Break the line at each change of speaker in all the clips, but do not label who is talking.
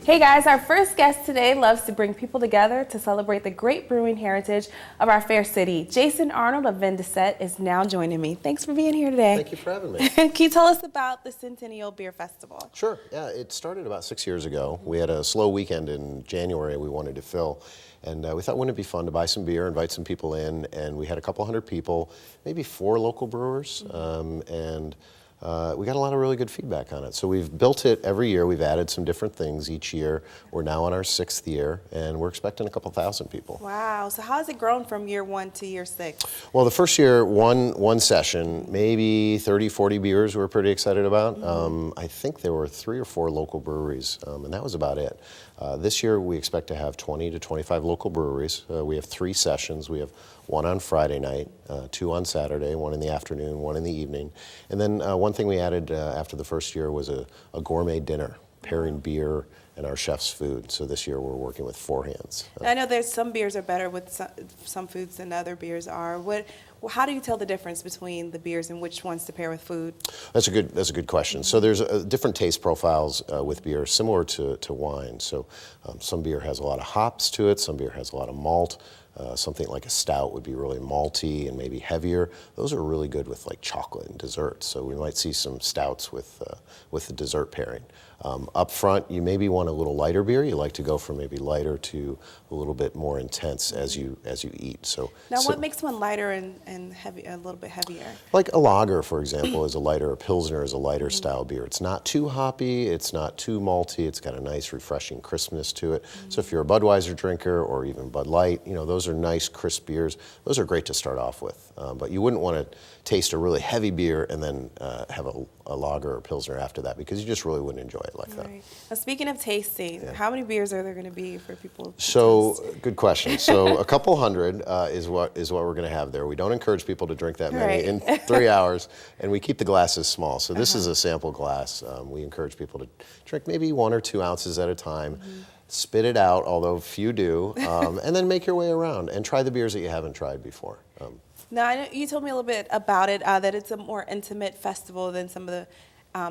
Hey guys, our first guest today loves to bring people together to celebrate the great brewing heritage of our fair city. Jason Arnold of Vin Dissette is now joining me. Thanks for being here today.
Thank you for having me.
Can you tell us about the Centennial Beer Festival?
Sure. Yeah, it started about 6 years ago. We had a slow weekend in January we wanted to fill. And we thought, wouldn't it be fun to buy some beer, invite some people in, and we had a couple hundred people, maybe 4 local brewers, we got a lot of really good feedback on it. So we've built it every year. We've added some different things each year. We're now on our 6th year, and we're expecting a couple thousand people.
Wow. So how has it grown from year 1 to year 6?
Well, the first year, one session, maybe 30, 40 beers we were pretty excited about. I think there were 3 or 4 local breweries, and that was about it. This year, we expect to have 20 to 25 local breweries. We have 3 sessions. We have 1 on Friday night, 2 on Saturday, 1 in the afternoon, 1 in the evening. And then one thing we added after the first year was a gourmet dinner, pairing beer and our chef's food. So this year we're working with 4 hands.
I know there's some beers are better with some foods than other beers are. How do you tell the difference between the beers and which ones to pair with food?
That's a good question. So there's different taste profiles with beer, similar to wine. So some beer has a lot of hops to it, some beer has a lot of malt. Something like a stout would be really malty and maybe heavier. Those are really good with like chocolate and desserts. So we might see some stouts with the dessert pairing. Up front, you maybe want a little lighter beer. You like to go from maybe lighter to a little bit more intense as you eat. So
now, what makes one lighter and heavy, a little bit heavier?
Like a lager, for example, is a lighter. A pilsner is a lighter style beer. It's not too hoppy. It's not too malty. It's got a nice, refreshing crispness to it. So if you're a Budweiser drinker or even Bud Light, those are nice, crisp beers. Those are great to start off with. But you wouldn't want to taste a really heavy beer and then have a lager or pilsner after that, because you just really wouldn't enjoy it like that.
Now, speaking of tasting, how many beers are there going to be for people to taste?
Good question. So a couple hundred is what we're going to have there. We don't encourage people to drink that many in 3 hours, and we keep the glasses small. So this is a sample glass. We encourage people to drink maybe 1 or 2 ounces at a time. Spit it out, although few do, and then make your way around and try the beers that you haven't tried before.
Now, I know you told me a little bit about it, that it's a more intimate festival than some of the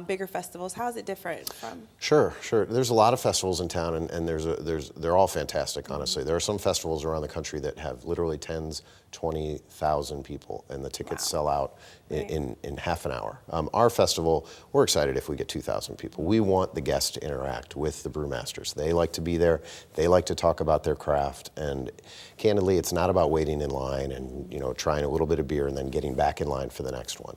bigger festivals. How is it different from?
Sure. There's a lot of festivals in town, and they're all fantastic, honestly. There are some festivals around the country that have literally 20,000 people, and the tickets sell out in half an hour. Our festival, we're excited if we get 2,000 people. We want the guests to interact with the brewmasters. They like to be there. They like to talk about their craft, and candidly, it's not about waiting in line and trying a little bit of beer and then getting back in line for the next one.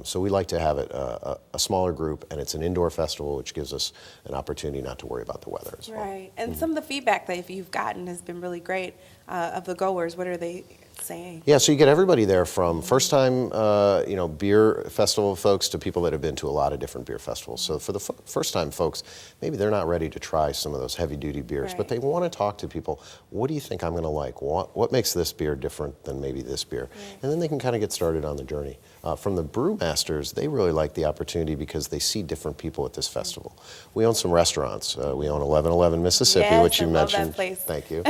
So we like to have it a smaller group, and it's an indoor festival, which gives us an opportunity not to worry about the weather as well.
Right, and some of the feedback that you've gotten has been really great of the goers. What are they saying? Yeah,
so you get everybody there, from first-time beer festival folks to people that have been to a lot of different beer festivals. So for the first-time folks, maybe they're not ready to try some of those heavy-duty beers, but they want to talk to people. What do you think I'm going to like? What makes this beer different than maybe this beer? And then they can kind of get started on the journey. From the brewmasters, they really like the opportunity because they see different people at this festival. We own some restaurants. We own 1111 Mississippi, which you mentioned.
That place.
Thank you.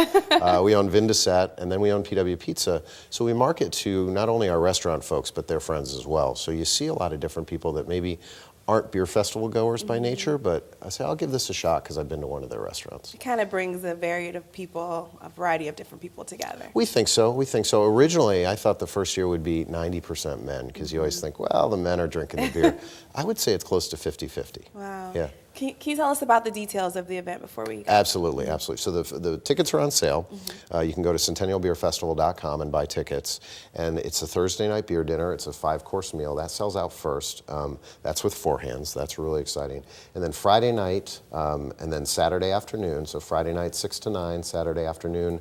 We own Vin Dissette, and then we own PW Pizza. So we market to not only our restaurant folks, but their friends as well. So you see a lot of different people that maybe aren't beer festival goers by nature, but I say, I'll give this a shot because I've been to one of their restaurants.
It kind of brings a variety of different people together.
We think so. Originally, I thought the first year would be 90% men, because you always think, well, the men are drinking the beer. I would say it's close to 50-50.
Wow.
Yeah.
Can you tell us about the details of the event before we go?
Absolutely. So the tickets are on sale. You can go to centennialbeerfestival.com and buy tickets. And it's a Thursday night beer dinner. It's a 5-course meal. That sells out first. That's with 4 hands. That's really exciting. And then Friday night and then Saturday afternoon. So Friday night 6 to 9, Saturday afternoon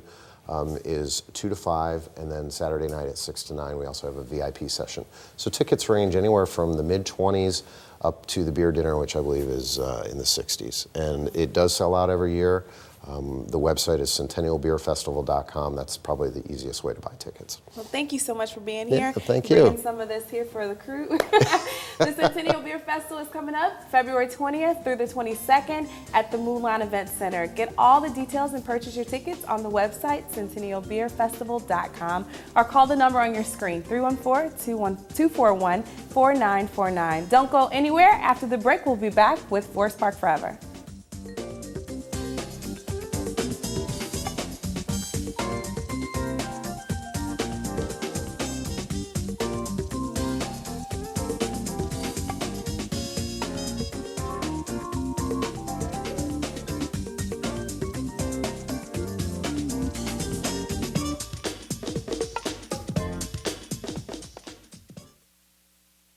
is 2 to 5, and then Saturday night at 6 to 9 we also have a VIP session. So tickets range anywhere from the mid-20s up to the beer dinner, which I believe is in the 60s. And it does sell out every year. The website is centennialbeerfestival.com. That's probably the easiest way to buy tickets.
Well, thank you so much for being here.
Thank you.
Bringing some of this here for the crew. The Centennial Beer Festival is coming up February 20th through the 22nd at the Moonline Event Center. Get all the details and purchase your tickets on the website, centennialbeerfestival.com, or call the number on your screen, 314-241-4949. Don't go anywhere. After the break, we'll be back with Forest Park Forever.